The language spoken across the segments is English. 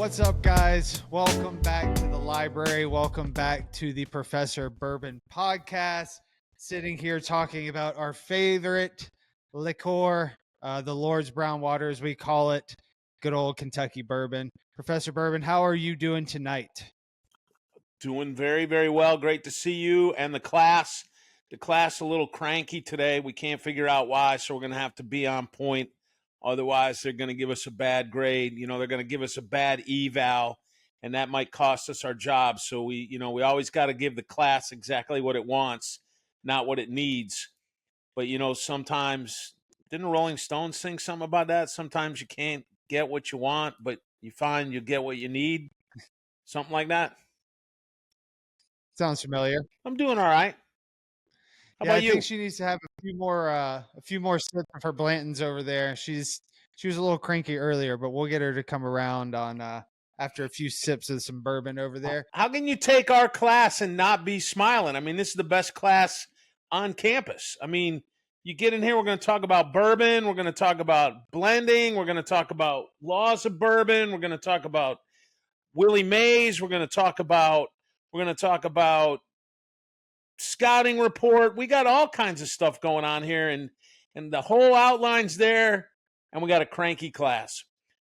What's up, guys? Welcome back to the library. Welcome back to the Professor Bourbon podcast. Sitting here talking about our favorite liqueur, the Lord's Brown Water, as we call it, good old Kentucky bourbon. Professor Bourbon, how are you doing tonight? Doing very, very well. Great to see you and the class. The class a little cranky today. We can't figure out why, so we're going to have to be on point. Otherwise, they're going to give us a bad grade. You know, they're going to give us a bad eval, and that might cost us our job. So we always got to give the class exactly what it wants, not what it needs. But, sometimes, didn't Rolling Stones sing something about that? Sometimes you can't get what you want, but you find you get what you need. Something like that. Sounds familiar. I'm doing all right. How about I you? think she needs to have a few more sips of her Blantons over there. She was a little cranky earlier, but we'll get her to come around on after a few sips of some bourbon over there. How can you take our class and not be smiling? I mean, this is the best class on campus. I mean, you get in here, we're going to talk about bourbon, we're going to talk about blending, we're going to talk about laws of bourbon, we're going to talk about Willie Mays, we're going to talk about scouting report. We got all kinds of stuff going on here, and the whole outline's there, and we got a cranky class.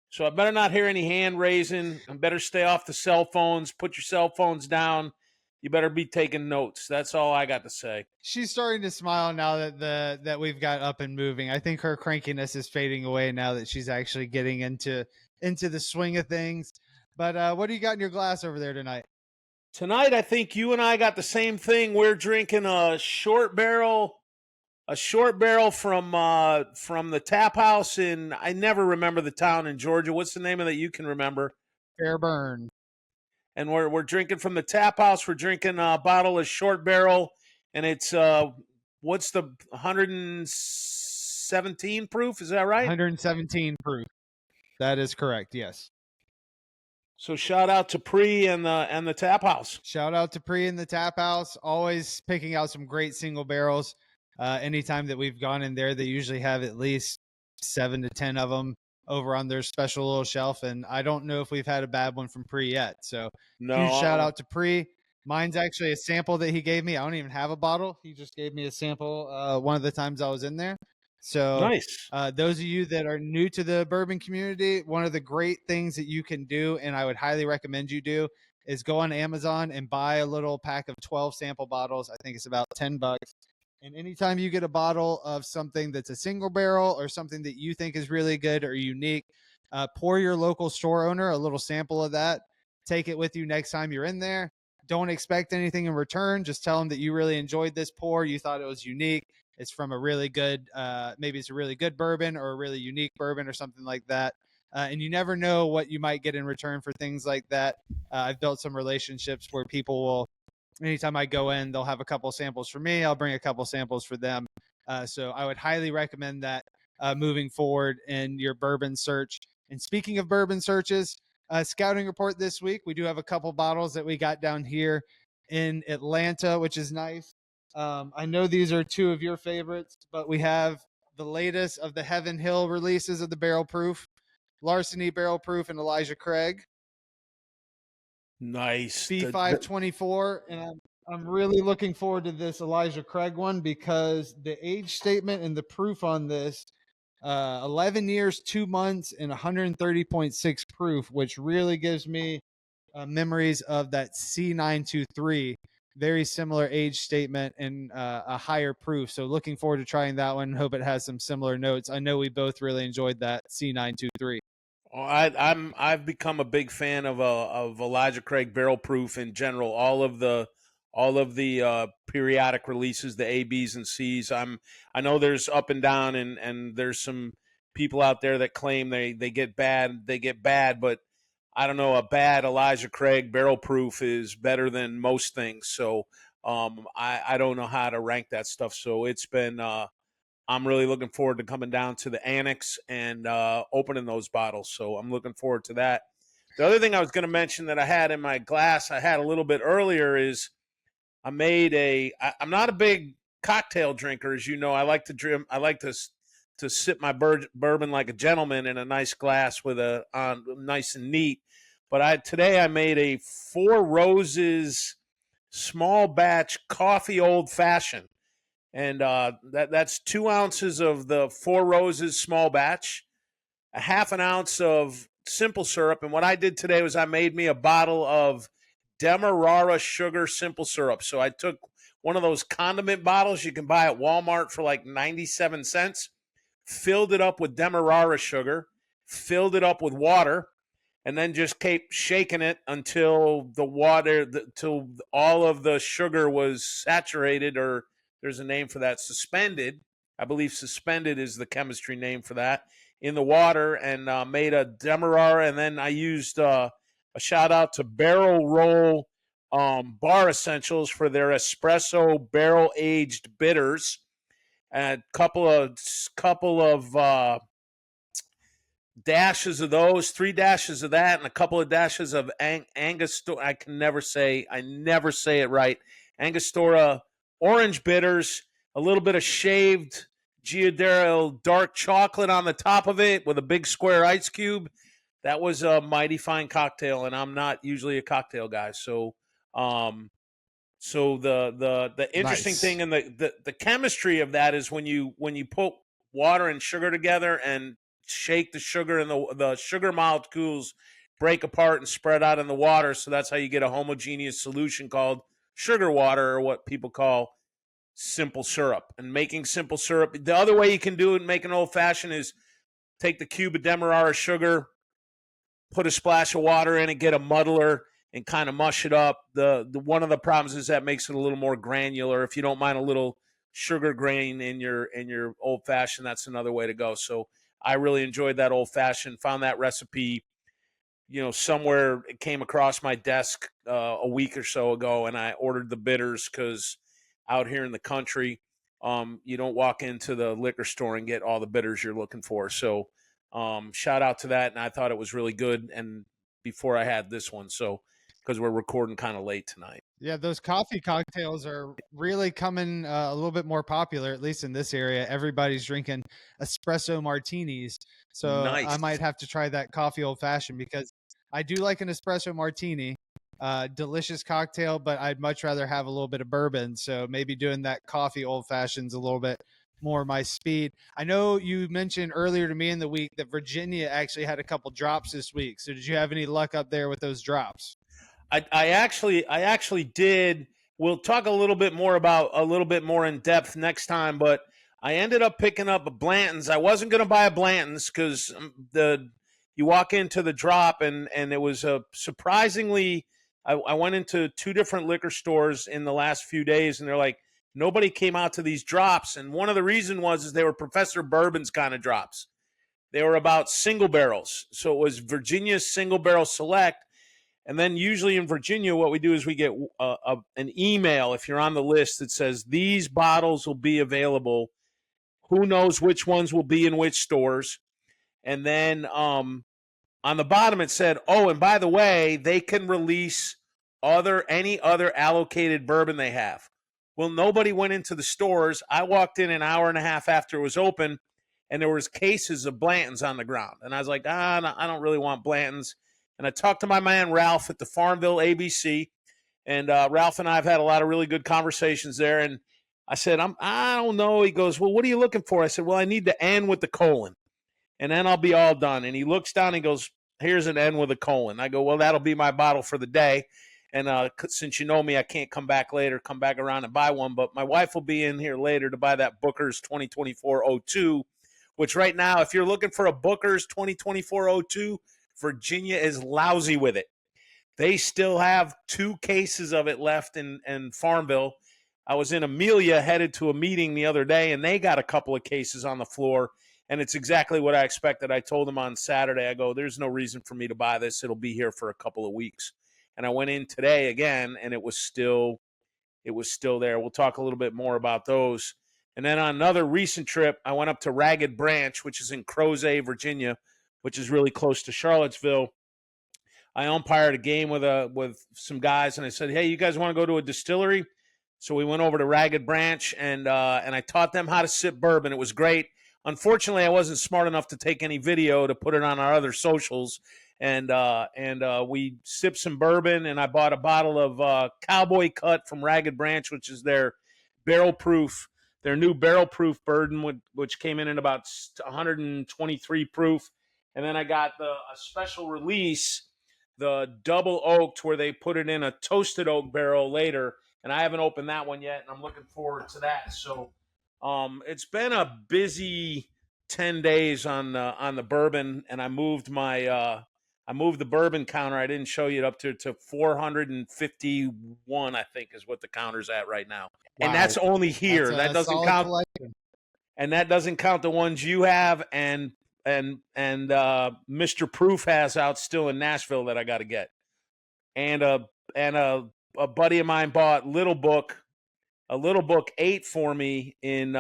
So I better not hear any hand raising. I better stay off the cell phones. Put your cell phones down. You better be taking notes. That's all I got to say. She's starting to smile now that we've got up and moving. I think her crankiness is fading away now that she's actually getting into the swing of things. But what do you got in your glass over there tonight? Tonight, I think you and I got the same thing. We're drinking a short barrel from the tap house in, I never remember the town in Georgia. What's the name of that you can remember? Fairburn. And we're drinking from the tap house. We're drinking a bottle of short barrel, and it's what's the 117 proof? Is that right? 117 proof. That is correct. Yes. So shout out to Pre and the tap house. Shout out to Pre and the tap house. Always picking out some great single barrels. Anytime that we've gone in there, they usually have at least 7 to 10 of them over on their special little shelf. And I don't know if we've had a bad one from Pre yet. So huge shout out to Pre. Mine's actually a sample that he gave me. I don't even have a bottle. He just gave me a sample one of the times I was in there. So nice. Those of you that are new to the bourbon community, one of the great things that you can do, and I would highly recommend you do, is go on Amazon and buy a little pack of 12 sample bottles. I think it's about $10. And anytime you get a bottle of something that's a single barrel or something that you think is really good or unique, pour your local store owner a little sample of that. Take it with you next time you're in there. Don't expect anything in return. Just tell them that you really enjoyed this pour. You thought it was unique. It's from a really good, maybe it's a really good bourbon or a really unique bourbon or something like that. And you never know what you might get in return for things like that. I've built some relationships where people will, anytime I go in, they'll have a couple samples for me. I'll bring a couple samples for them. So I would highly recommend that moving forward in your bourbon search. And speaking of bourbon searches, scouting report this week, we do have a couple bottles that we got down here in Atlanta, which is nice. I know these are two of your favorites, but we have the latest of the Heaven Hill releases of the Barrel Proof, Larceny Barrel Proof, and Elijah Craig. Nice. B524, and I'm really looking forward to this Elijah Craig one because the age statement and the proof on this, 11 years, 2 months, and 130.6 proof, which really gives me memories of that C923. Very similar age statement and a higher proof. So looking forward to trying that one. Hope it has some similar notes. I know we both really enjoyed that C923. I've become a big fan of Elijah Craig Barrel Proof in general. All of the periodic releases, the A, B's, and C's. I know there's up and down, and there's some people out there that claim they get bad, but I don't know. A bad Elijah Craig Barrel Proof is better than most things. So I don't know how to rank that stuff. So it's been I'm really looking forward to coming down to the annex and opening those bottles. So I'm looking forward to that. The other thing I was going to mention that I had in my glass, I had a little bit earlier, is I'm not a big cocktail drinker, as you know. I like to drink. I like to sip my bourbon like a gentleman in a nice glass with nice and neat. But today I made a Four Roses small batch coffee old fashioned, and that's 2 ounces of the Four Roses small batch, a half an ounce of simple syrup. And what I did today was I made me a bottle of Demerara sugar simple syrup. So I took one of those condiment bottles you can buy at Walmart for like 97 cents, filled it up with Demerara sugar, filled it up with water, and then just kept shaking it until till all of the sugar was saturated, or there's a name for that, suspended. I believe suspended is the chemistry name for that, in the water, and made a Demerara. And then I used a shout out to Barrel Roll Bar Essentials for their espresso barrel aged bitters, and a couple of dashes of those, 3 dashes of that, and a couple of dashes of Angostura. I never say it right. Angostura orange bitters, a little bit of shaved Giordano dark chocolate on the top of it with a big square ice cube. That was a mighty fine cocktail, and I'm not usually a cocktail guy. So the interesting Nice. thing, and the chemistry of that is when you put water and sugar together and shake the sugar, and the sugar molecules break apart and spread out in the water. So that's how you get a homogeneous solution called sugar water, or what people call simple syrup. And making simple syrup, the other way you can do it and make an old fashioned is take the cube of Demerara sugar, put a splash of water in it, get a muddler, and kind of mush it up. The one of the problems is that makes it a little more granular. If you don't mind a little sugar grain in your old fashioned, that's another way to go. So I really enjoyed that old fashioned. Found that recipe, somewhere it came across my desk a week or so ago, and I ordered the bitters because out here in the country, you don't walk into the liquor store and get all the bitters you're looking for. So shout out to that, and I thought it was really good. And before I had this one, so because we're recording kind of late tonight. Yeah, those coffee cocktails are really coming a little bit more popular, at least in this area. Everybody's drinking espresso martinis. So I Nice. might have to try that coffee old fashioned, because I do like an espresso martini. Delicious cocktail, but I'd much rather have a little bit of bourbon. So maybe doing that coffee old fashioned's a little bit more my speed. I know you mentioned earlier to me in the week that Virginia actually had a couple drops this week. So did you have any luck up there with those drops? I actually did. We'll talk a little bit more in depth next time, but I ended up picking up a Blanton's. I wasn't going to buy a Blanton's because you walk into the drop, and it was a surprisingly. I went into 2 different liquor stores in the last few days, and they're like, nobody came out to these drops, and one of the reasons was they were Professor Bourbon's kind of drops. They were about single barrels, so it was Virginia's single barrel select. And then usually in Virginia, what we do is we get an email, if you're on the list, that says these bottles will be available. Who knows which ones will be in which stores? And then on the bottom it said, oh, and by the way, they can release any other allocated bourbon they have. Well, nobody went into the stores. I walked in an hour and a half after it was open, and there was cases of Blanton's on the ground. And I was like, I don't really want Blanton's. And I talked to my man Ralph at the Farmville ABC, and Ralph and I have had a lot of really good conversations there. And I said, I don't know. He goes, well, what are you looking for? I said, well, I need the N with the colon, and then I'll be all done. And he looks down and goes, here's an N with a colon. I go, well, that'll be my bottle for the day. And since you know me, I can't come back around and buy one. But my wife will be in here later to buy that Booker's 2024-02, which right now, if you're looking for a Booker's 2024-02, Virginia is lousy with it. They still have 2 cases of it left in Farmville. I was in Amelia headed to a meeting the other day, and they got a couple of cases on the floor, and it's exactly what I expected. I told them on Saturday, I go, there's no reason for me to buy this. It'll be here for a couple of weeks. And I went in today again, and it was still there. We'll talk a little bit more about those. And then on another recent trip, I went up to Ragged Branch, which is in Crozet, Virginia, which is really close to Charlottesville. I umpired a game with some guys, and I said, hey, you guys want to go to a distillery? So we went over to Ragged Branch, and I taught them how to sip bourbon. It was great. Unfortunately, I wasn't smart enough to take any video to put it on our other socials, and we sipped some bourbon, and I bought a bottle of Cowboy Cut from Ragged Branch, which is barrel proof, their new barrel proof bourbon, which came in at about 123 proof. And then I got a special release, the double oaked, where they put it in a toasted oak barrel later. And I haven't opened that one yet, and I'm looking forward to that. So it's been a busy 10 days on the bourbon, and I moved the bourbon counter. I didn't show you it up to 451, I think, is what the counter's at right now. Wow. And that's only here. That's that doesn't count collection. And that doesn't count the ones you have and Mr. Proof has out still in Nashville that I got to get. And a buddy of mine bought Little Book 8 for me in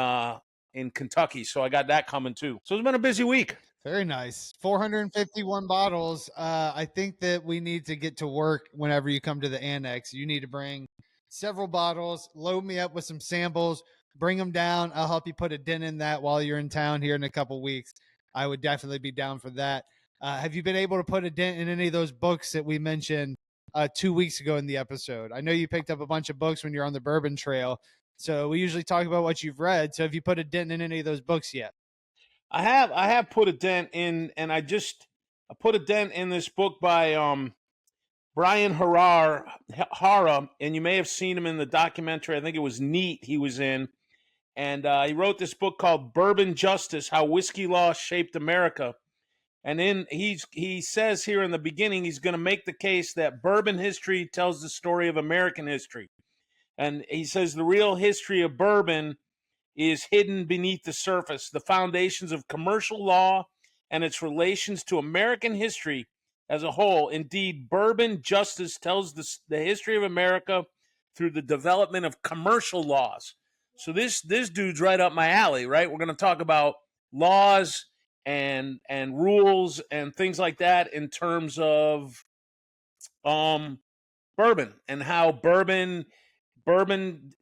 Kentucky, so I got that coming too. So it's been a busy week. Very nice. 451 bottles. I think that we need to get to work whenever you come to the annex. You need to bring several bottles, load me up with some samples, bring them down. I'll help you put a dent in that while you're in town here in a couple weeks. I would definitely be down for that. Have you been able to put a dent in any of those books that we mentioned 2 weeks ago in the episode? I know you picked up a bunch of books when you're on the Bourbon Trail, so we usually talk about what you've read. So have you put a dent in any of those books yet? I have put a dent in, and I put a dent in this book by Brian Hara, and you may have seen him in the documentary. I think it was Neat he was in. And he wrote this book called Bourbon Justice, How Whiskey Law Shaped America. And he says here in the beginning, he's going to make the case that bourbon history tells the story of American history. And he says the real history of bourbon is hidden beneath the surface, the foundations of commercial law and its relations to American history as a whole. Indeed, Bourbon Justice tells the history of America through the development of commercial laws. So this dude's right up my alley, right? We're going to talk about laws and rules and things like that in terms of bourbon, and how bourbon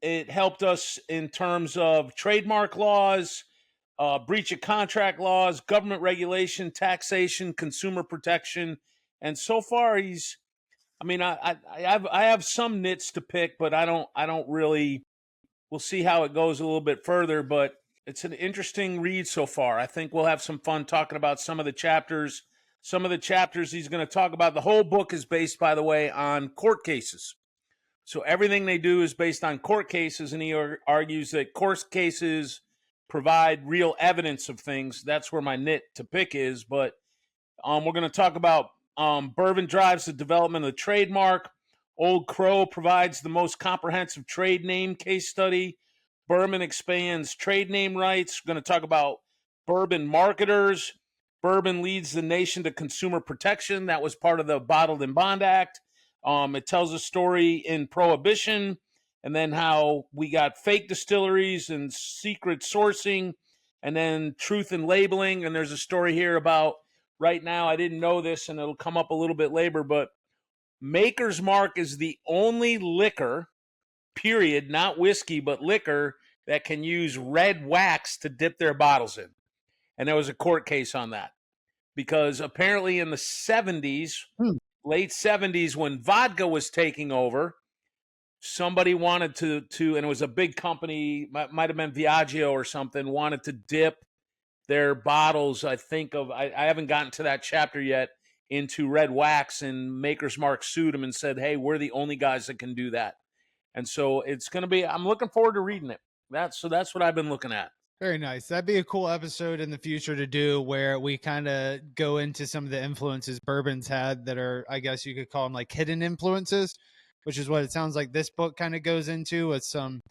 it helped us in terms of trademark laws, breach of contract laws, government regulation, taxation, consumer protection. And so far I have some nits to pick, but I don't really. We'll see how it goes a little bit further, but it's an interesting read so far. I think we'll have some fun talking about some of the chapters. Some of the chapters he's going to talk about. The whole book is based, by the way, on court cases. So everything they do is based on court cases, and he argues that court cases provide real evidence of things. That's where my nit to pick is. But we're going to talk about bourbon drives the development of the trademark. Old Crow provides the most comprehensive trade name case study. Bourbon expands trade name rights. We're going to talk about bourbon marketers. Bourbon leads the nation to consumer protection. That was part of the Bottled in Bond Act. It tells a story in Prohibition, and then how we got fake distilleries and secret sourcing, and then truth in labeling. And there's a story here about, right now, I didn't know this, and it'll come up a little bit later, but Maker's Mark is the only liquor, period, not whiskey, but liquor, that can use red wax to dip their bottles in. And there was a court case on that. Because apparently in the 70s, late 70s, when vodka was taking over, somebody wanted to, and it was a big company, might have been Viaggio or something, wanted to dip their bottles, I haven't gotten to that chapter yet, into red wax, and Maker's Mark sued him and said, hey, we're the only guys that can do that. And so it's going to be, I'm looking forward to reading it. So that's what I've been looking at. Very nice. That'd be a cool episode in the future to do, where we kind of go into some of the influences bourbon's had that are, I guess you could call them like hidden influences, which is what it sounds like this book kind of goes into, with some,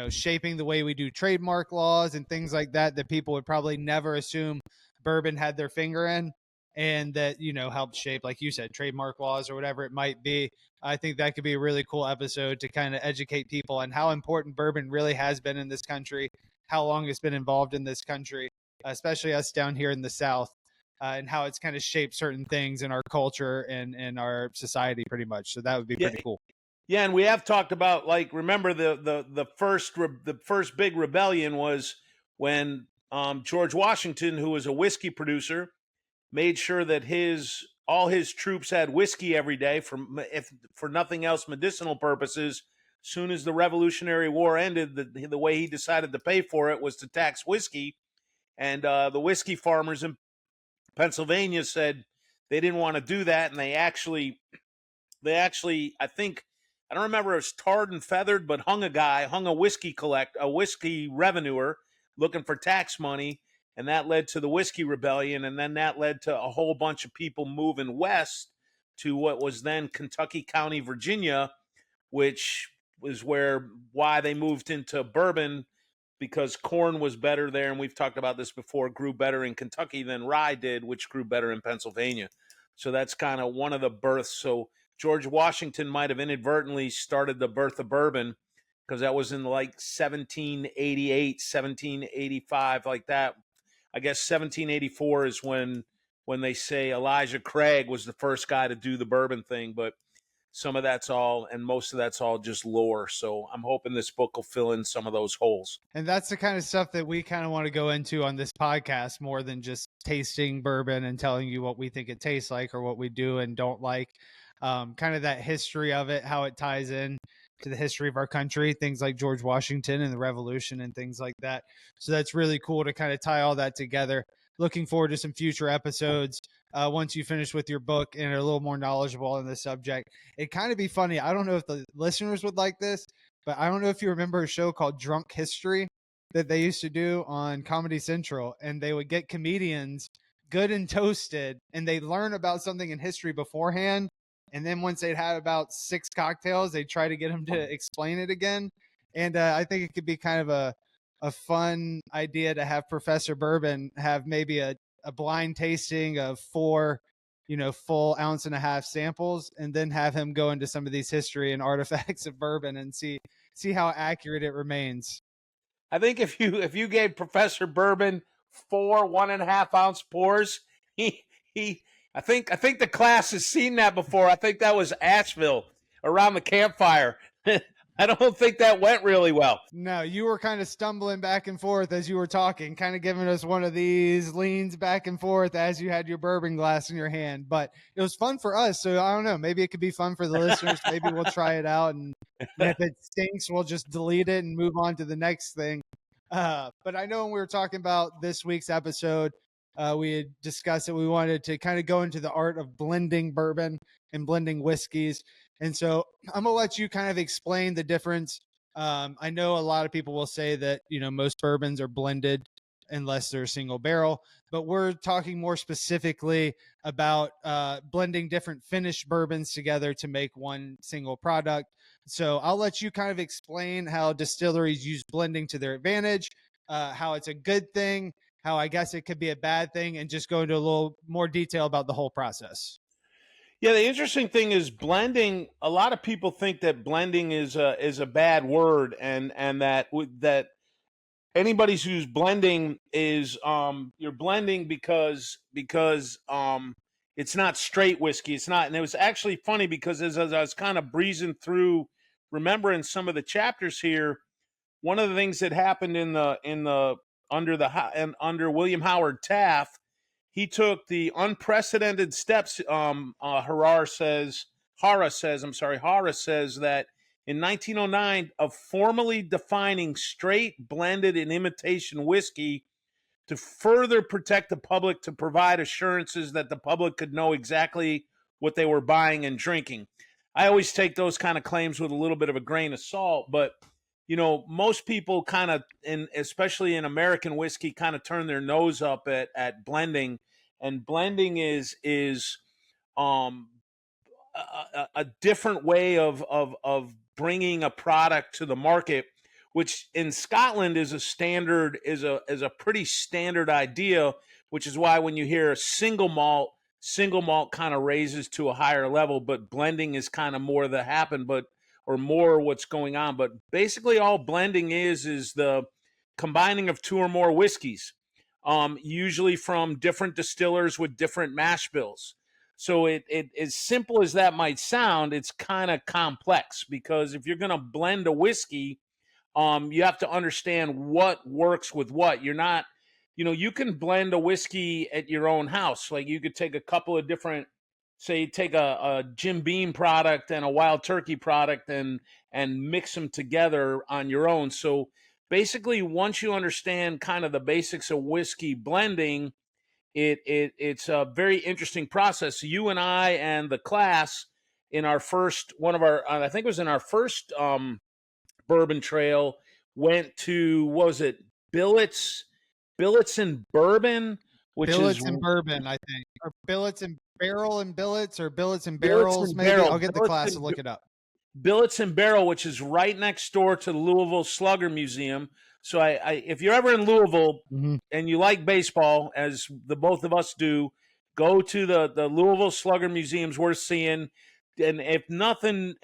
shaping the way we do trademark laws and things like that people would probably never assume bourbon had their finger in, and that, helped shape, like you said, trademark laws or whatever it might be. I think that could be a really cool episode to kind of educate people on how important bourbon really has been in this country, how long it's been involved in this country, especially us down here in the South, and how it's kind of shaped certain things in our culture and our society pretty much. So that would be pretty cool. Yeah, and we have talked about, like, remember the first big rebellion was when George Washington, who was a whiskey producer, made sure that his all his troops had whiskey every day if for nothing else, medicinal purposes. Soon as the Revolutionary War ended, the way he decided to pay for it was to tax whiskey. And the whiskey farmers in Pennsylvania said they didn't want to do that, and they actually, I think, I don't remember if it was tarred and feathered, but hung a whiskey revenuer looking for tax money, and that led to the Whiskey Rebellion, and then that led to a whole bunch of people moving west to what was then Kentucky County, Virginia, which was why they moved into bourbon, because corn was better there, and we've talked about this before, grew better in Kentucky than rye did, which grew better in Pennsylvania. So that's kind of one of the births. So George Washington might have inadvertently started the birth of bourbon, because that was in like 1788, 1785, like that. I guess 1784 is when they say Elijah Craig was the first guy to do the bourbon thing, but some of that's all, and most of that's all just lore. So I'm hoping this book will fill in some of those holes. And that's the kind of stuff that we kind of want to go into on this podcast, more than just tasting bourbon and telling you what we think it tastes like or what we do and don't like. Kind of that history of it, how it ties in to the history of our country, things like George Washington and the Revolution and things like that. So that's really cool to kind of tie all that together. Looking forward to some future episodes once you finish with your book and are a little more knowledgeable on the subject. It'd kind of be funny. I don't know if the listeners would like this, but I don't know if you remember a show called Drunk History that they used to do on Comedy Central, and they would get comedians good and toasted, and they'd learn about something in history beforehand. And then once they'd had about 6 cocktails, they'd try to get them to explain it again. And I think it could be kind of a fun idea to have Professor Bourbon have maybe a blind tasting of 4, full ounce and a half samples, and then have him go into some of these history and artifacts of bourbon and see how accurate it remains. I think if you gave Professor Bourbon 4 1.5 ounce pours, I think the class has seen that before. I think that was Asheville around the campfire. I don't think that went really well. No, you were kind of stumbling back and forth as you were talking, kind of giving us one of these leans back and forth as you had your bourbon glass in your hand. But it was fun for us. So I don't know. Maybe it could be fun for the listeners. Maybe we'll try it out. And if it stinks, we'll just delete it and move on to the next thing. But I know when we were talking about this week's episode, we had discussed that we wanted to kind of go into the art of blending bourbon and blending whiskeys. And so I'm going to let you kind of explain the difference. I know a lot of people will say that, most bourbons are blended unless they're single barrel, but we're talking more specifically about blending different finished bourbons together to make one single product. So I'll let you kind of explain how distilleries use blending to their advantage, how it's a good thing, how I guess it could be a bad thing, and just go into a little more detail about the whole process. Yeah, the interesting thing is blending. A lot of people think that blending is a bad word, and that anybody who's blending is you're blending because it's not straight whiskey. It's not. And it was actually funny because as I was kind of breezing through, remembering some of the chapters here, one of the things that happened under William Howard Taft, he took the unprecedented steps. Hara says that in 1909 of formally defining straight, blended, and imitation whiskey to further protect the public, to provide assurances that the public could know exactly what they were buying and drinking. I always take those kind of claims with a little bit of a grain of salt, but most people kind of, especially in American whiskey, kind of turn their nose up at blending, and blending is a different way of bringing a product to the market, which in Scotland is a pretty standard idea, which is why when you hear a single malt kind of raises to a higher level, but blending is kind of more more what's going on. But basically all blending is the combining of 2 or more whiskeys, usually from different distillers with different mash bills. So it as simple as that might sound, it's kind of complex, because if you're going to blend a whiskey, you have to understand what works with what. You're not, you can blend a whiskey at your own house. Like you could take a couple of different say you take a Jim Beam product and a Wild Turkey product and mix them together on your own. So basically, once you understand kind of the basics of whiskey blending, it's a very interesting process. So you and I and the class in our first one of our, I think it was in our first bourbon trail, went to, what was it, Billets, Billets and Bourbon, which is Billets and bourbon, I think, or billets and barrel and billets, or billets and Billets barrels. and Maybe Barrel, I'll get the class to look it up. Billets and Barrel, which is right next door to the Louisville Slugger Museum. So if you're ever in Louisville and you like baseball, as the both of us do, go to the Louisville Slugger Museum's worth seeing. And if nothing,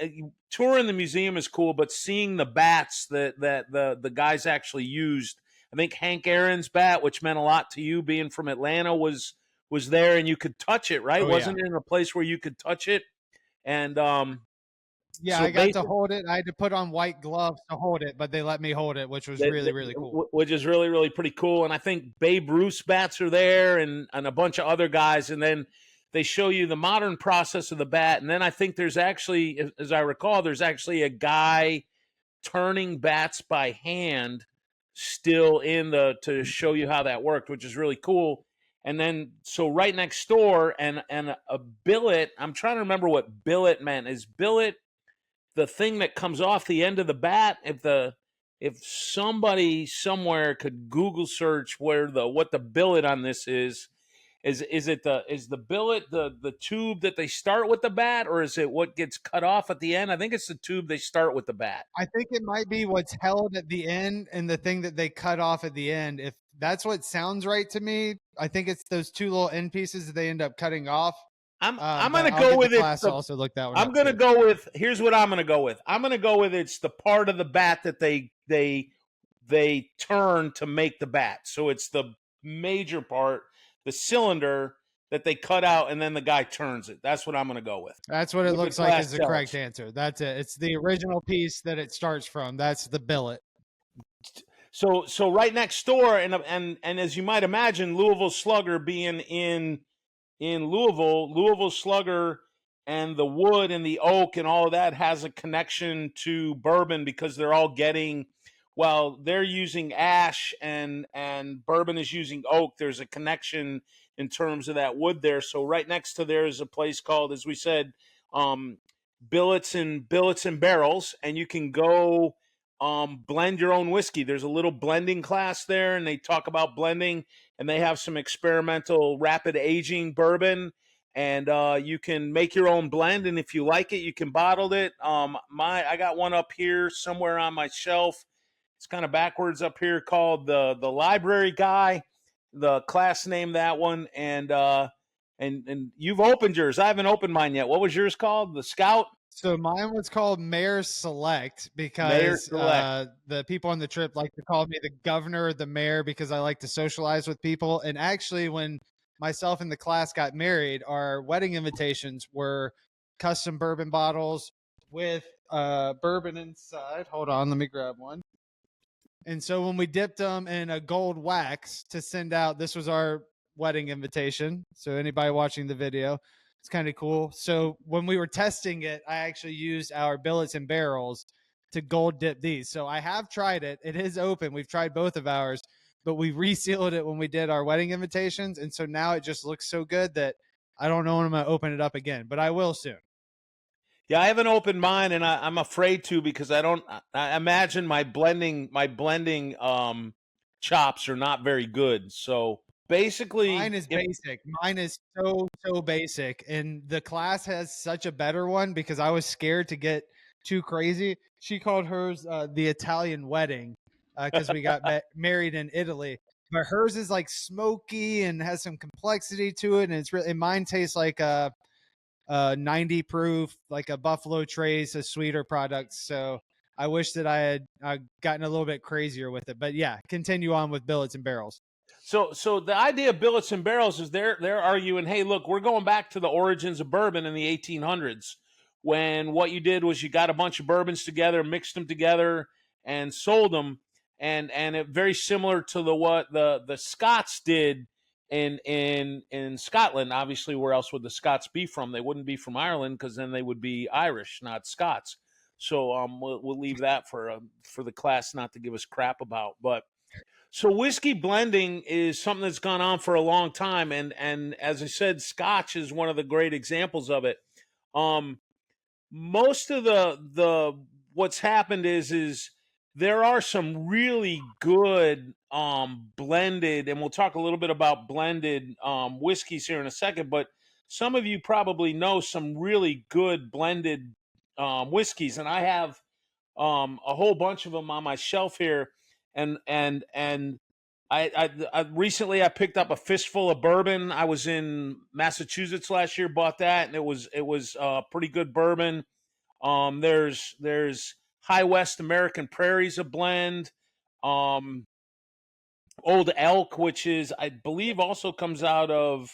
touring the museum is cool, but seeing the bats that the guys actually used. I think Hank Aaron's bat, which meant a lot to you being from Atlanta, was there, and you could touch it, right? Oh, yeah. Wasn't it in a place where you could touch it? And yeah, so I got to hold it. I had to put on white gloves to hold it, but they let me hold it, which was really cool. Which is really pretty cool. And I think Babe Ruth's bats are there, and a bunch of other guys. And then they show you the modern process of the bat. And then I think there's actually, as I recall, there's actually a guy turning bats by hand still in to show you how that worked, which is really cool. And then so right next door, and a billet. I'm trying to remember what billet meant. Is billet the thing that comes off the end of the bat? If somebody somewhere could Google search what the billet on this is the billet the tube that they start with the bat, or is it what gets cut off at the end? I think it's the tube they start with the bat. I think it might be what's held at the end and the thing that they cut off at the end. If that's what sounds right to me, I think it's those two little end pieces that they end up cutting off. I'm going to go with it. Also look that one. I'm going to go with. Here's what I'm going to go with. I'm going to go with it's the part of the bat that they turn to make the bat. So it's the major part, the cylinder that they cut out, and then the guy turns it. That's what I'm going to go with. That's what it looks like is the correct answer. That's it. It's the original piece that it starts from. That's the billet. So right next door, and as you might imagine, Louisville Slugger being in Louisville Slugger and the wood and the oak and all of that has a connection to bourbon, because they're all getting, while they're using ash and bourbon is using oak, there's a connection in terms of that wood there. So right next to there is a place called, as we said, Billets and Barrels, and you can go blend your own whiskey. There's a little blending class there, and they talk about blending, and they have some experimental rapid aging bourbon, and you can make your own blend, and if you like it, you can bottle it. I got one up here somewhere on my shelf. It's kind of backwards up here, called the Library Guy. The class named that one, and you've opened yours. I haven't opened mine yet. What was yours called? The Scout? So mine was called Mayor Select, because the people on the trip like to call me the governor or the mayor, because I like to socialize with people. And actually, when myself and the class got married, our wedding invitations were custom bourbon bottles with bourbon inside. Hold on, let me grab one. And so when we dipped them in a gold wax to send out, this was our wedding invitation. So anybody watching the video, it's kind of cool. So when we were testing it, I actually used our Billets and Barrels to gold dip these. So I have tried it. It is open. We've tried both of ours, but we resealed it when we did our wedding invitations. And so now it just looks so good that I don't know when I'm going to open it up again, but I will soon. Yeah, I haven't opened mine, and I'm afraid to, because I imagine my blending chops are not very good. So basically, mine is basic. Mine is so basic, and the class has such a better one because I was scared to get too crazy. She called hers the Italian wedding because we got married in Italy. But hers is like smoky and has some complexity to it, and it's really. And mine tastes like a 90 proof, like a Buffalo Trace, a sweeter product. So I wish that I had gotten a little bit crazier with it. But yeah, continue on with Billets and Barrels. So the idea of Billets and Barrels is they're arguing, hey, look, we're going back to the origins of bourbon in the 1800s, when what you did was you got a bunch of bourbons together, mixed them together, and sold them, and it very similar to what the Scots did in Scotland. Obviously, where else would the Scots be from? They wouldn't be from Ireland, because then they would be Irish, not Scots. So we'll leave that for the class not to give us crap about. But so whiskey blending is something that's gone on for a long time, and as I said, Scotch is one of the great examples of it. Um, Most of the what's happened is there are some really good blended, and we'll talk a little bit about blended whiskeys here in a second, but some of you probably know some really good blended whiskeys, and I have a whole bunch of them on my shelf here, and I recently I picked up a fistful of bourbon. I was in Massachusetts last year, bought that, and it was pretty good bourbon. There's High West American Prairie's a blend. Um, Old Elk, which is I believe also comes out of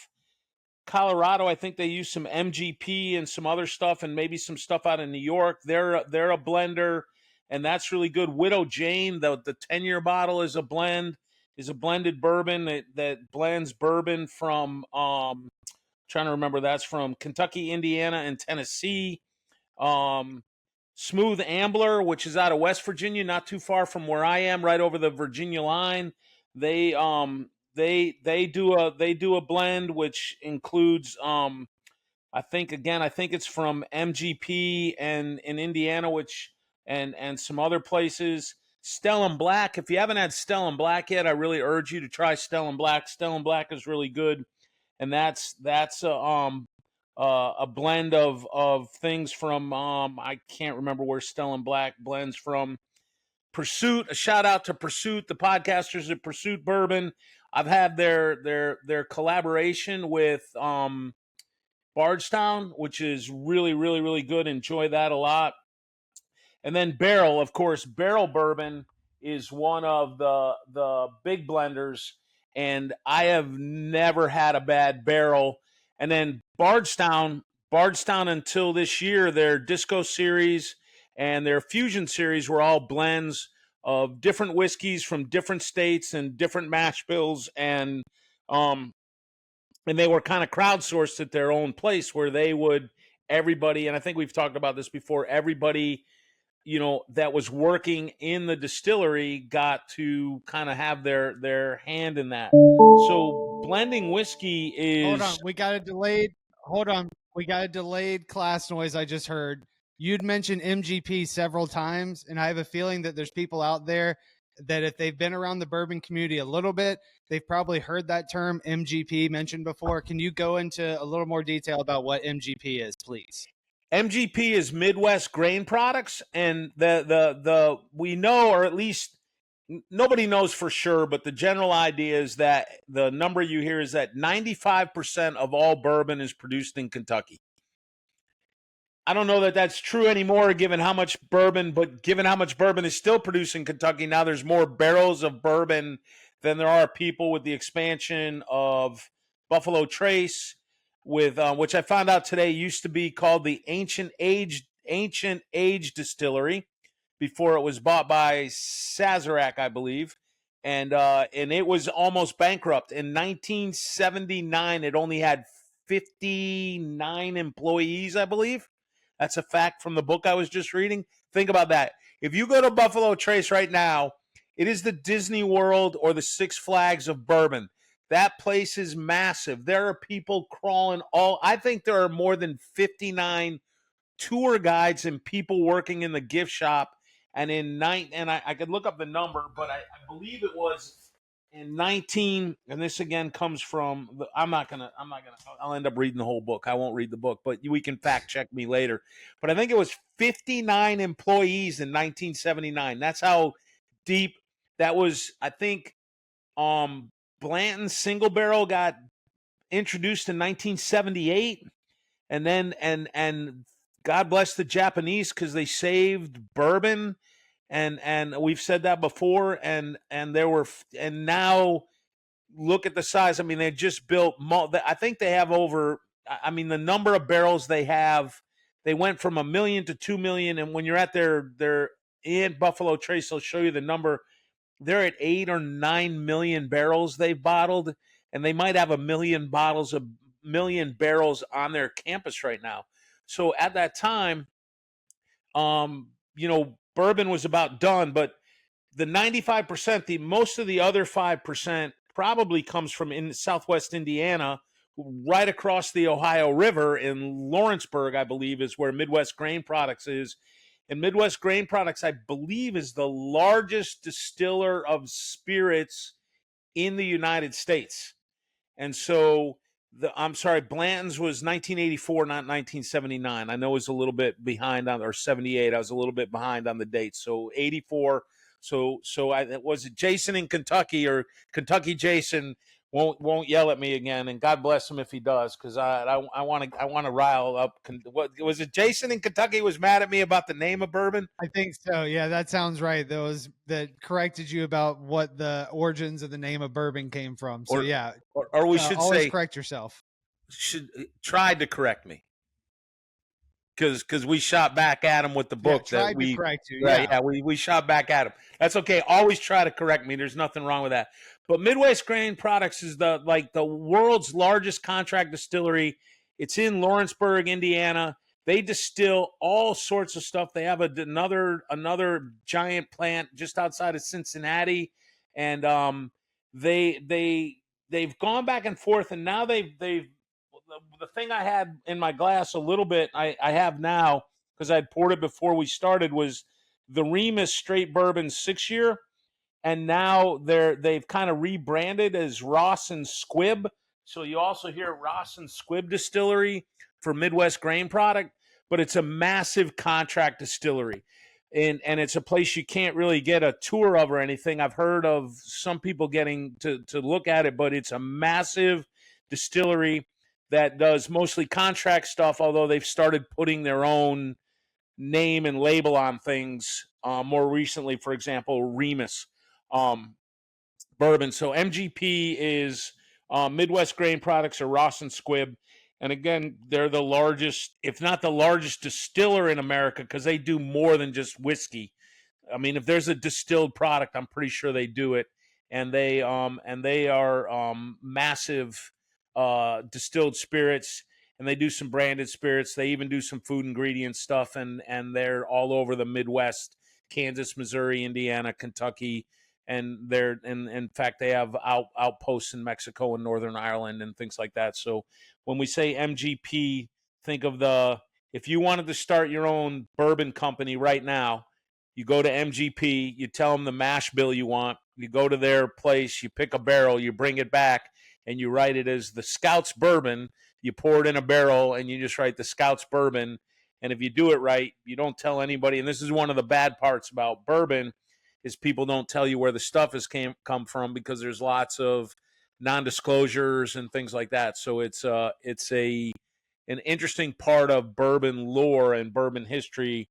Colorado. I think they use some MGP and some other stuff, and maybe some stuff out in New York. They're a blender, and that's really good. Widow Jane, the 10-year bottle is a blended bourbon that blends bourbon from trying to remember, that's from Kentucky, Indiana, and Tennessee. Um, Smooth Ambler, which is out of West Virginia, not too far from where I am, right over the Virginia line. They do a blend which includes I think it's from MGP and in Indiana, which and some other places. Stellan Black. If you haven't had Stellan Black yet, I really urge you to try Stellan Black. Stellan Black is really good, and that's a blend of things from I can't remember where Stellan Black blends from. Pursuit. A shout out to Pursuit, the podcasters at Pursuit Bourbon. I've had their collaboration with Bardstown, which is really, really, really good. Enjoy that a lot. And then Barrel, of course, Barrel Bourbon is one of the big blenders, and I have never had a bad barrel. And then Bardstown until this year, their Disco series and their Fusion series were all blends of different whiskeys from different states and different mash bills, um, and they were kind of crowdsourced at their own place where they would everybody, and I think we've talked about this before, everybody that was working in the distillery got to kind of have their hand in that. So blending whiskey Hold is on, we got a delayed. Hold on, we got a delayed class noise. I just heard you'd mentioned MGP several times, and I have a feeling that there's people out there that if they've been around the bourbon community a little bit, they've probably heard that term MGP mentioned before. Can you go into a little more detail about what MGP is, please? MGP is Midwest Grain Products, and the we know, or at least nobody knows for sure, but the general idea is that the number you hear is that 95% of all bourbon is produced in Kentucky. I don't know that that's true anymore, given how much bourbon is still produced in Kentucky. Now there's more barrels of bourbon than there are people with the expansion of Buffalo Trace, with which I found out today used to be called the Ancient Age Distillery before it was bought by Sazerac, I believe, and it was almost bankrupt in 1979. It only had 59 employees, I believe. That's a fact from the book I was just reading. Think about that. If you go to Buffalo Trace right now, it is the Disney World or the Six Flags of bourbon. That place is massive. There are people crawling I think there are more than 59 tour guides and people working in the gift shop. And I could look up the number, but I believe it was in 19, and this again comes from I'll end up reading the whole book. I won't read the book, but we can fact check me later. But I think it was 59 employees in 1979. That's how deep that was. I think Blanton's Single Barrel got introduced in 1978, and then and God bless the Japanese, because they saved bourbon, and we've said that before, and now look at the size. I mean, they just built. I think they have over. I mean, the number of barrels they have. They went from 1 million to 2 million, and when you're at their in Buffalo Trace, they'll show you the number. They're at 8 or 9 million barrels they've bottled, and they might have 1 million barrels on their campus right now. So at that time, bourbon was about done, but the 95%, the most of the other 5% probably comes from in Southwest Indiana, right across the Ohio River in Lawrenceburg, I believe, is where Midwest Grain Products is. And Midwest Grain Products, I believe, is the largest distiller of spirits in the United States. And so I'm sorry, Blanton's was 1984, not 1979. I know it was a little bit behind on, or 78. I was a little bit behind on the date. So 84. So was it Jason in Kentucky, or Kentucky Jason won't yell at me again, and God bless him if he does, because I want to rile up. What was it? Jason in Kentucky was mad at me about the name of bourbon. I think so. Yeah, that sounds right. Those that corrected you about what the origins of the name of bourbon came from. So yeah, or we should always say, correct yourself. Tried to correct me, because we shot back at him with the book tried to correct you. Right, yeah, we shot back at him. That's okay. Always try to correct me. There's nothing wrong with that. But Midwest Grain Products is the world's largest contract distillery. It's in Lawrenceburg, Indiana. They distill all sorts of stuff. They have another giant plant just outside of Cincinnati, and they've gone back and forth, and now they've the thing I had in my glass a little bit, I have now, because I'd poured it before we started, was the Remus Straight Bourbon 6-year, and now they've kind of rebranded as Ross and Squibb. So you also hear Ross and Squibb Distillery for Midwest Grain Product, but it's a massive contract distillery. And it's a place you can't really get a tour of or anything. I've heard of some people getting to look at it, but it's a massive distillery that does mostly contract stuff, although they've started putting their own name and label on things more recently. For example, Remus bourbon. So MGP is Midwest Grain Products, or Ross and Squibb. And again, they're the largest, if not the largest, distiller in America, because they do more than just whiskey. I mean, if there's a distilled product, I'm pretty sure they do it. And they are massive distilled spirits, and they do some branded spirits. They even do some food ingredient stuff, and they're all over the Midwest: Kansas, Missouri, Indiana, Kentucky, and in fact they have outposts in Mexico and Northern Ireland and things like that. So when we say MGP, think of if you wanted to start your own bourbon company right now, you go to MGP, you tell them the mash bill you want, you go to their place, you pick a barrel, you bring it back, and you write it as the Scouts Bourbon. You pour it in a barrel, and you just write the Scouts Bourbon. And if you do it right, you don't tell anybody. And this is one of the bad parts about bourbon, is people don't tell you where the stuff has come from, because there's lots of non-disclosures and things like that. So it's an interesting part of bourbon lore and bourbon history,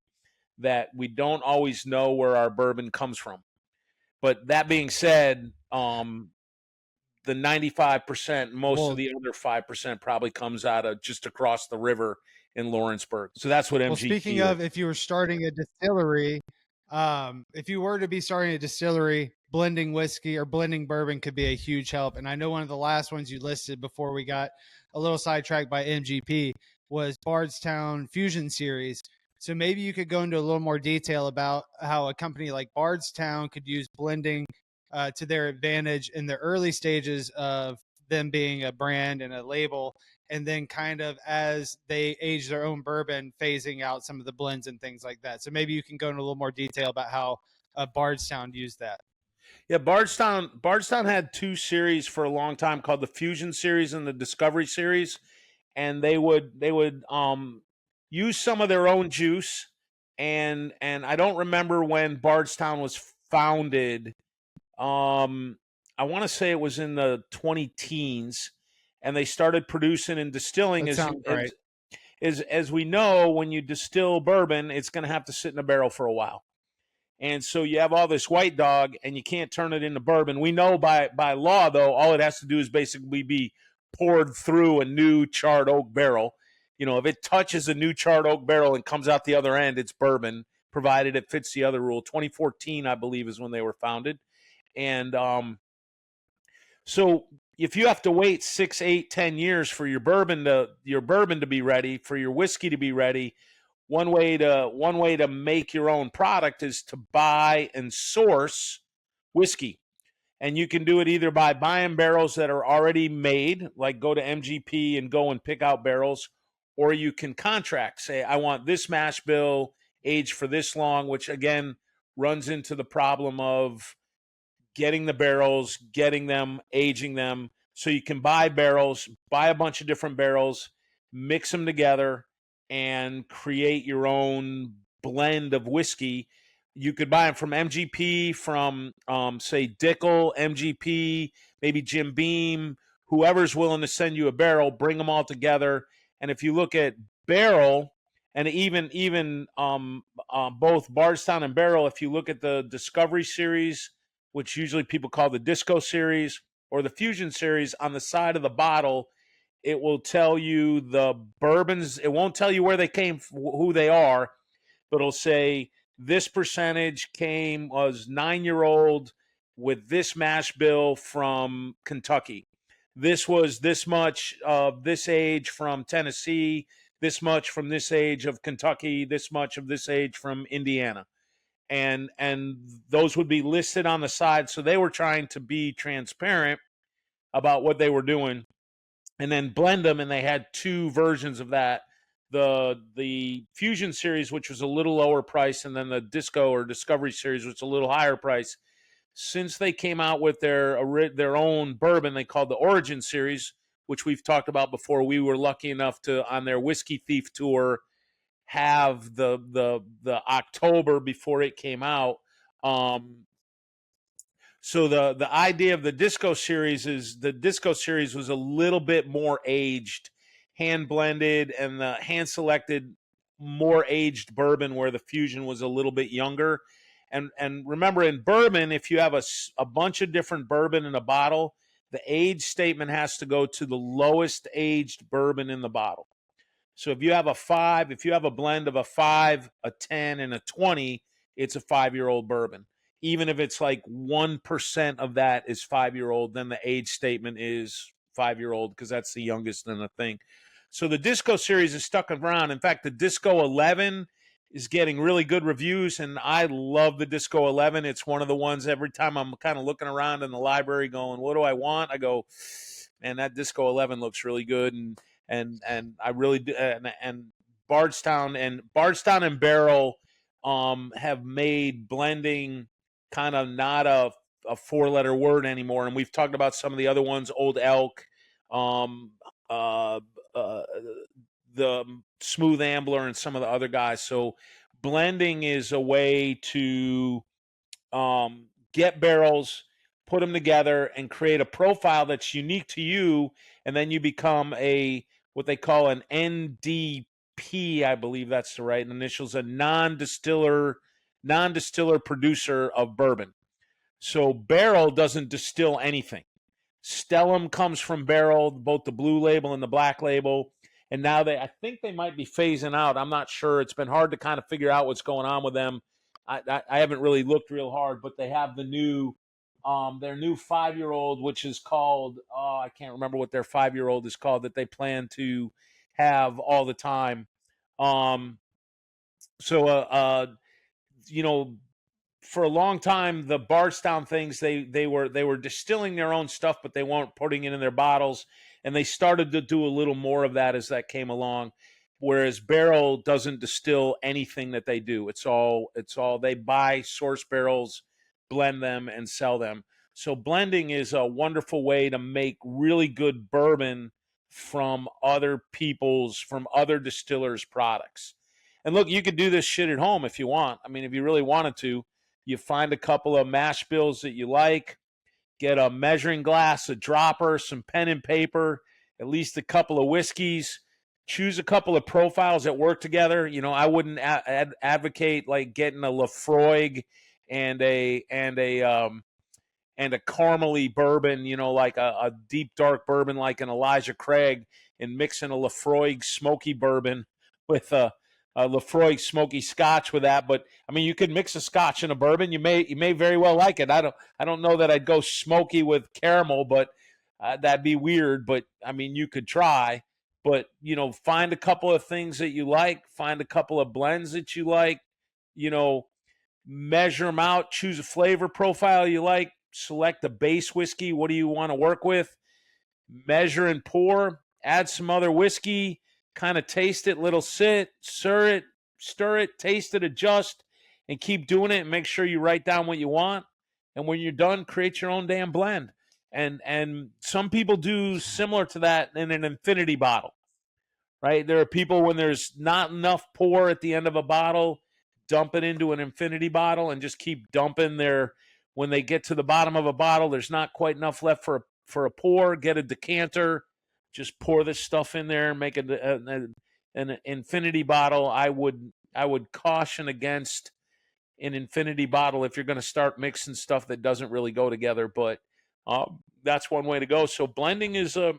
that we don't always know where our bourbon comes from. But that being said, the 95%, most of the other 5% probably comes out of just across the river in Lawrenceburg. So that's what MGP. Well, speaking of, if you were starting a distillery, if you were to be starting a distillery, blending whiskey or blending bourbon could be a huge help. And I know one of the last ones you listed before we got a little sidetracked by MGP was Bardstown Fusion Series. So maybe you could go into a little more detail about how a company like Bardstown could use blending to their advantage in the early stages of them being a brand and a label, and then kind of as they age their own bourbon, phasing out some of the blends and things like that. So maybe you can go into a little more detail about how Bardstown used that. Yeah, Bardstown had 2 series for a long time, called the Fusion Series and the Discovery Series, and they would use some of their own juice, and I don't remember when Bardstown was founded. I want to say it was in the 20 teens, and they started producing and distilling. As we know, when you distill bourbon, it's going to have to sit in a barrel for a while. And so you have all this white dog, and you can't turn it into bourbon. We know by law, though, all it has to do is basically be poured through a new charred oak barrel. You know, if it touches a new charred oak barrel and comes out the other end, it's bourbon, provided it fits the other rule. 2014, I believe, is when they were founded. And so if you have to wait 6, 8, 10 years for your bourbon to be ready, for your whiskey to be ready, one way to make your own product is to buy and source whiskey. And you can do it either by buying barrels that are already made, like go to MGP and go and pick out barrels, or you can contract. Say, I want this mash bill aged for this long, which again runs into the problem of getting the barrels, getting them, aging them. So you can buy barrels, buy a bunch of different barrels, mix them together, and create your own blend of whiskey. You could buy them from MGP, from say Dickel, MGP, maybe Jim Beam, whoever's willing to send you a barrel. Bring them all together, and if you look at barrel, and even both Bardstown and Barrel, if you look at the Discovery series, which usually people call the Disco series, or the Fusion series, on the side of the bottle, it will tell you the bourbons. It won't tell you where they came, who they are, but it'll say this percentage was 9-year-old with this mash bill from Kentucky. This was this much of this age from Tennessee, this much from this age of Kentucky, this much of this age from Indiana. And those would be listed on the side. So they were trying to be transparent about what they were doing, and then blend them. And they had two versions of that: the Fusion series, which was a little lower price, and then the Disco or Discovery series, which was a little higher price. Since they came out with their own bourbon, they called the Origin series, which we've talked about before. We were lucky enough to, on their Whiskey Thief tour, have the October before it came out. So the idea of the Disco series is the Disco series was a little bit more aged, hand blended, and the hand selected more aged bourbon, where the Fusion was a little bit younger. And remember, in bourbon, if you have a bunch of different bourbon in a bottle, the age statement has to go to the lowest aged bourbon in the bottle. So if you have a blend of a 5, a 10, and a 20, it's a 5-year-old bourbon. Even if it's like 1% of that is 5-year-old, then the age statement is 5-year-old, because that's the youngest in the thing. So the Disco series is stuck around. In fact, the Disco 11 is getting really good reviews, and I love the Disco 11. It's one of the ones, every time I'm kind of looking around in the library going, what do I want? I go, man, that Disco 11 looks really good. And I really do. And Bardstown and Barrel have made blending kind of not a 4-letter word anymore. And we've talked about some of the other ones: Old Elk, the Smooth Ambler, and some of the other guys. So blending is a way to get barrels, put them together, and create a profile that's unique to you, and then you become what they call an NDP, I believe that's the right initials, a non-distiller producer of bourbon. So Barrel doesn't distill anything. Stellum comes from Barrel, both the blue label and the black label. And now I think they might be phasing out. I'm not sure. It's been hard to kind of figure out what's going on with them. I haven't really looked real hard, but they have their new 5-year-old, which is called, I can't remember what their 5-year-old is called, that they plan to have all the time. For a long time, the Bardstown things, they were distilling their own stuff, but they weren't putting it in their bottles, and they started to do a little more of that as that came along. Whereas Barrel doesn't distill anything that they do. It's all they buy source barrels, blend them, and sell them. So blending is a wonderful way to make really good bourbon from other distillers' products. And look, you could do this shit at home if you want. I mean, if you really wanted to, you find a couple of mash bills that you like, get a measuring glass, a dropper, some pen and paper, at least a couple of whiskeys, choose a couple of profiles that work together. I wouldn't advocate like getting a Lafroig and a caramely bourbon, like a deep dark bourbon like an Elijah Craig, and mixing a Lafroig smoky bourbon with a Lafroig smoky Scotch with that. But I mean, you could mix a Scotch and a bourbon. You may very well like it. I don't know that I'd go smoky with caramel, but That'd be weird, but I mean, you could try. But find a couple of things that you like, find a couple of blends that you like, you know, measure them out, choose a flavor profile you like, select a base whiskey. What do you want to work with? Measure and pour, add some other whiskey, kind of taste it, little sit, stir it, taste it, adjust, and keep doing it and make sure you write down what you want. And when you're done, create your own damn blend. And some people do similar to that in an infinity bottle, right? There are people when there's not enough pour at the end of a bottle, dump it into an infinity bottle and just keep dumping their when they get to the bottom of a bottle, there's not quite enough left for a pour, get a decanter, just pour this stuff in there and make an infinity bottle. I would caution against an infinity bottle if you're going to start mixing stuff that doesn't really go together, but that's one way to go. So blending is a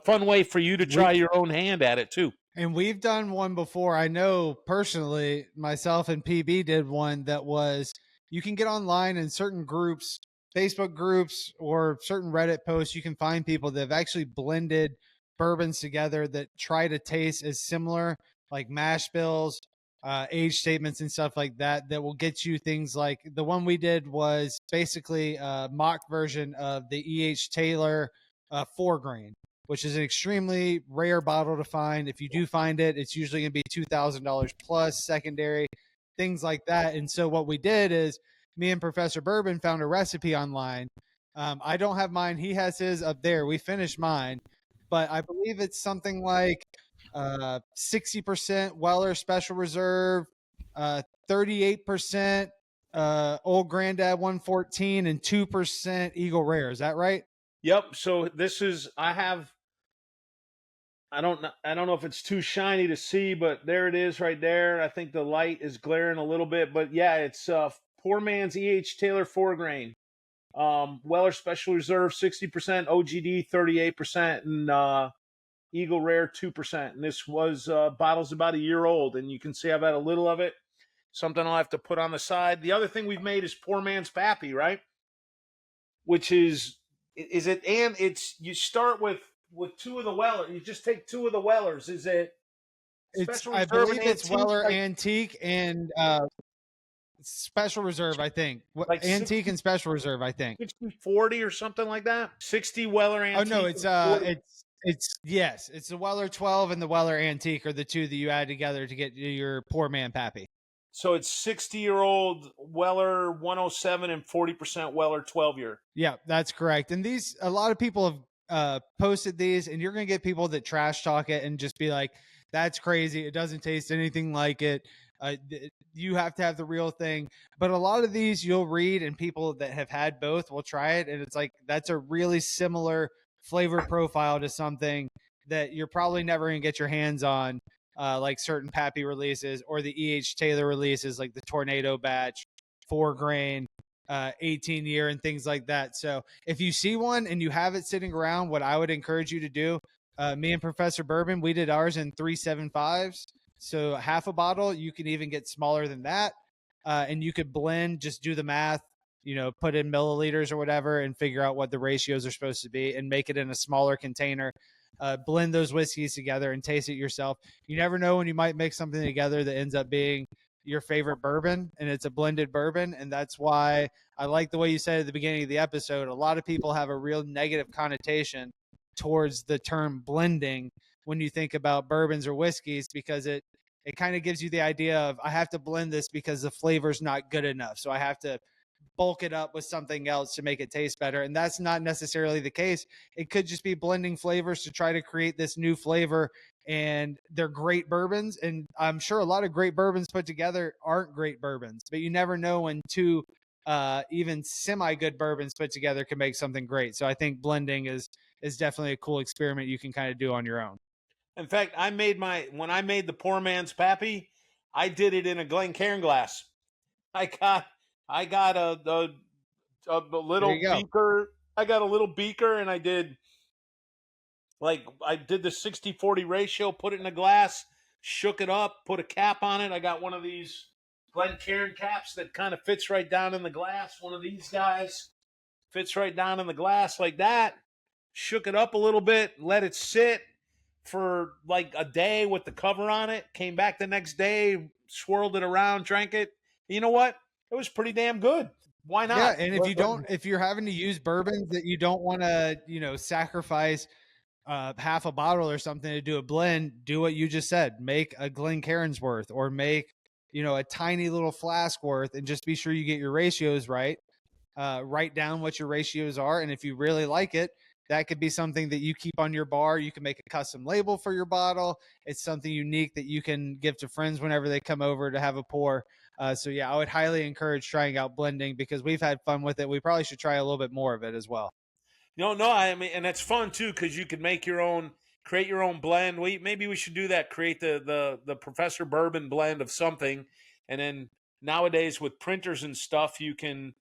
fun way for you to try your own hand at it too. And we've done one before. I know personally, myself and PB did one that was you can get online in certain groups, Facebook groups, or certain Reddit posts. You can find people that have actually blended bourbons together that try to taste as similar, like mash bills, age statements, and stuff like that. That will get you things like the one we did was basically a mock version of the E.H. Taylor 4-grain, which is an extremely rare bottle to find. If you do find it, it's usually going to be $2,000 plus secondary, things like that. And so what we did is me and Professor Bourbon found a recipe online. I don't have mine. He has his up there. We finished mine, but I believe it's something like 60% Weller Special Reserve, 38% Old Granddad 114, and 2% Eagle Rare. Is that right? Yep. So this is I don't know if it's too shiny to see, but there it is right there. I think the light is glaring a little bit, but yeah, it's poor man's E.H. Taylor 4-grain. Weller Special Reserve 60%, OGD 38%, and Eagle Rare 2%. And this was bottle's about a year old, and you can see I've had a little of it. Something I'll have to put on the side. The other thing we've made is poor man's Pappy, right? Which is it, and it's you start with two of the Weller. You just take two of the Wellers. Is it It's Special I Reserve and believe it's Antique? Weller Antique and Special Reserve, I think. Like Antique 60, and Special Reserve, I think. 60-40 or something like that. 60 Weller Oh Antique. no, and 40. it's yes, it's the Weller 12 and the Weller Antique are the two that you add together to get your poor man Pappy. So it's 60-year-old Weller 107 and 40% Weller 12-year. Yeah, that's correct. And these a lot of people have posted these, and you're gonna get people that trash talk it and just be like, "That's crazy. It doesn't taste anything like it." You have to have the real thing. But a lot of these you'll read, and people that have had both will try it, and it's like that's a really similar flavor profile to something that you're probably never gonna get your hands on, like certain Pappy releases or the E.H. Taylor releases, like the Tornado Batch, 4-grain, 18-year, and things like that. So if you see one and you have it sitting around, what I would encourage you to do, me and Professor Bourbon, we did ours in 375s. So half a bottle, you can even get smaller than that. And you could blend, just do the math, put in milliliters or whatever and figure out what the ratios are supposed to be and make it in a smaller container. Blend those whiskeys together and taste it yourself. You never know when you might mix something together that ends up being your favorite bourbon, and it's a blended bourbon. And that's why I like the way you said at the beginning of the episode. A lot of people have a real negative connotation towards the term blending when you think about bourbons or whiskeys, because it kind of gives you the idea of I have to blend this because the flavor's not good enough. So I have to bulk it up with something else to make it taste better. And that's not necessarily the case. It could just be blending flavors to try to create this new flavor. And they're great bourbons. And I'm sure a lot of great bourbons put together aren't great bourbons, but you never know when two even semi good bourbons put together can make something great. So I think blending is definitely a cool experiment you can kind of do on your own. In fact, when I made the poor man's Pappy, I did it in a Glencairn glass. I got a little beaker. I got a little beaker, and I did the 60-40 ratio, put it in a glass, shook it up, put a cap on it. I got one of these Glencairn caps that kind of fits right down in the glass. One of these guys fits right down in the glass like that. shook it up a little bit, let it sit for like a day with the cover on it, came back the next day, swirled it around, drank it. You know what? It was pretty damn good. Why Yeah, not? and if you're having to use bourbons that you don't want to, sacrifice half a bottle or something to do a blend, do what you just said. Make a Glencairn's worth, or make, a tiny little flask worth, and just be sure you get your ratios right. Write down what your ratios are, and if you really like it, that could be something that you keep on your bar. You can make a custom label for your bottle. It's something unique that you can give to friends whenever they come over to have a pour. So yeah, I would highly encourage trying out blending, because we've had fun with it. We probably should try a little bit more of it as well. No, I mean, and it's fun too because you can make your own, create your own blend. Maybe we should do that. Create the Professor Bourbon blend of something, and then nowadays with printers and stuff, you can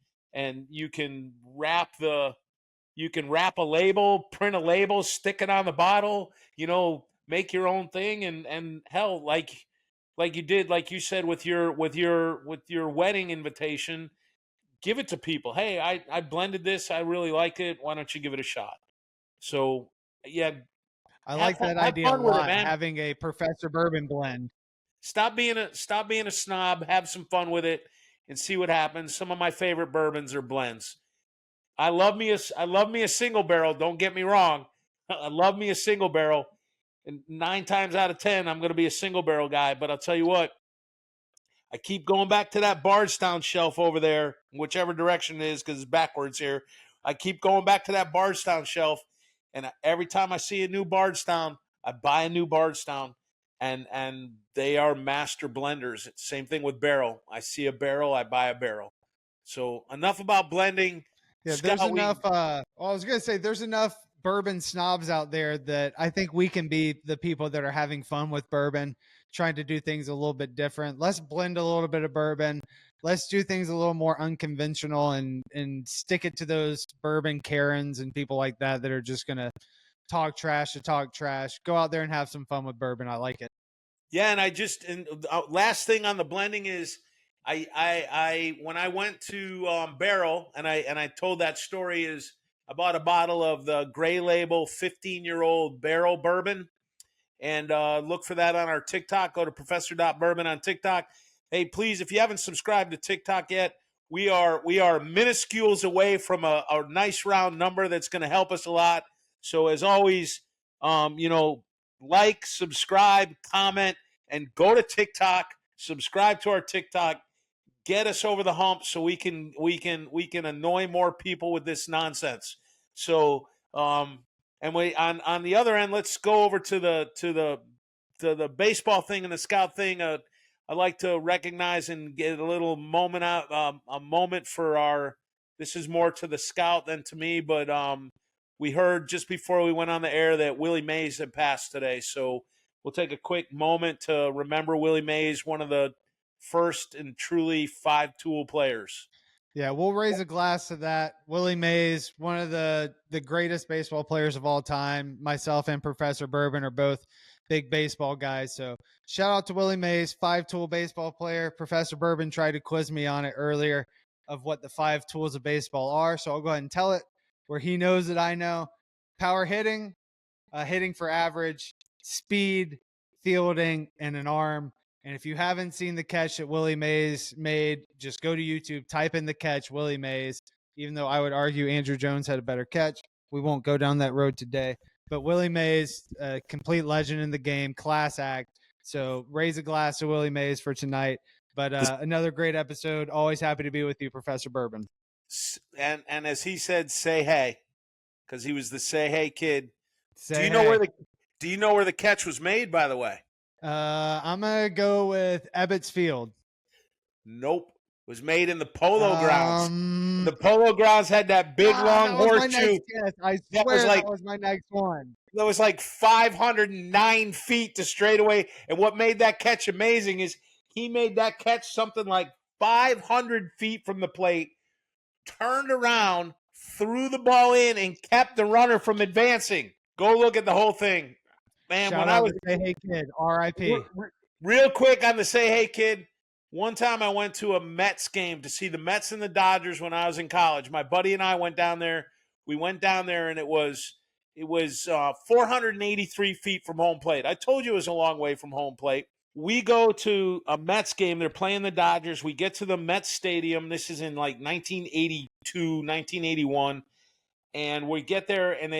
wrap a label, print a label, stick it on the bottle. Make your own thing, and hell, like you did, like you said with your wedding invitation, give it to people. Hey, I blended this. I really like it. Why don't you give it a shot? So yeah, I like that have idea a fun with it, lot. man. Having a Professor Bourbon blend. Stop being a snob. Have some fun with it and see what happens. Some of my favorite bourbons are blends. I love me a single barrel. Don't get me wrong. I love me a single barrel. And 9 times out of 10, I'm going to be a single barrel guy. But I'll tell you what, I keep going back to that Bardstown shelf over there, whichever direction it is, because it's backwards here. I keep going back to that Bardstown shelf, and every time I see a new Bardstown, I buy a new Bardstown, and they are master blenders. It's the same thing with barrel. I see a barrel, I buy a barrel. So enough about blending. Yeah, there's Scott, enough. I was gonna say there's enough bourbon snobs out there that I think we can be the people that are having fun with bourbon, trying to do things a little bit different. Let's blend a little bit of bourbon. Let's do things a little more unconventional, and stick it to those bourbon Karens and people like that are just gonna talk trash to talk trash. Go out there and have some fun with bourbon. I like it. yeah, and last thing on the blending is I when I went to Barrel and I told that story is I bought a bottle of the Gray Label 15-year-old Barrel bourbon, and look for that on our TikTok. Go to Professor.Bourbon on TikTok. Hey, please, if you haven't subscribed to TikTok yet, we are minuscules away from a nice round number that's going to help us a lot. So as always, you know, like, subscribe, comment, and go to TikTok. Subscribe to our TikTok. Get us over the hump so we can annoy more people with this nonsense. So and we on the other end, let's go over to the baseball thing and the scout thing. I'd like to recognize and get a little moment out, a moment for our. This is more to the scout than to me, but we heard just before we went on the air that Willie Mays had passed today. So we'll take a quick moment to remember Willie Mays, one of the first and truly five-tool players. Yeah, we'll raise a glass to that. Willie Mays, one of the greatest baseball players of all time. Myself and Professor Bourbon are both big baseball guys. So shout out to Willie Mays, five-tool baseball player. Professor Bourbon tried to quiz me on it earlier of what the five tools of baseball are. So I'll go ahead and tell it where he knows that I know. Power hitting, hitting for average, speed, fielding, and an arm. And if you haven't seen the catch that Willie Mays made, just go to YouTube, type in the catch, Willie Mays. Even though I would argue Andrew Jones had a better catch, we won't go down that road today. But Willie Mays, a complete legend in the game, class act. So raise a glass to Willie Mays for tonight. But another great episode. Always happy to be with you, Professor Bourbon. And as he said, say hey, because he was the say hey kid. Do Say you know hey. where the catch was made? By the way, I'm gonna go with Ebbets Field. nope. It was made in the Polo Grounds. The Um, Polo Grounds had that big long that was my horseshoe. next guess. I That was swear like that was my next one. that was like 509 feet to straightaway. And what made that catch amazing is he made that catch something like 500 feet from the plate, turned around, threw the ball in, and kept the runner from advancing. Go look at the whole thing. Man, Shout when I out was to Say Hey Kid, R.I.P. real quick on the say hey kid, one time I went to a Mets game to see the Mets and the Dodgers when I was in college. My buddy and I went down there. We went down there and it was It was 483 feet from home plate. I told you it was a long way from home plate. We go to a Mets game. They're playing the Dodgers. We get to the Mets stadium. This is in like 1982, 1981. And we get there and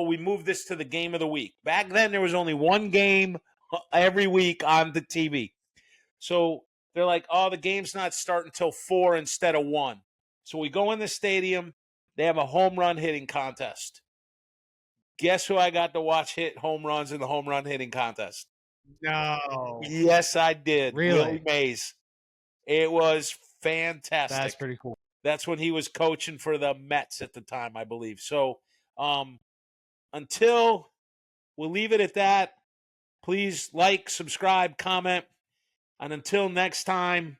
we moved this to the game of the week. Back then, there was only one game every week on the TV. So they're like, the game's not starting until 4 instead of 1. So we go in the stadium. They have a home run hitting contest. Guess who I got to watch hit home runs in the home run hitting contest? No. Yes, I did. Really? Willie Mays. It was fantastic. That's pretty cool. That's when he was coaching for the Mets at the time, I believe. So until we'll leave it at that, please like, subscribe, comment. And until next time,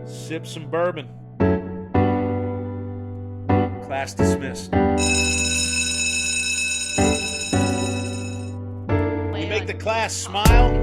sip some bourbon. Class dismissed. We make the class smile.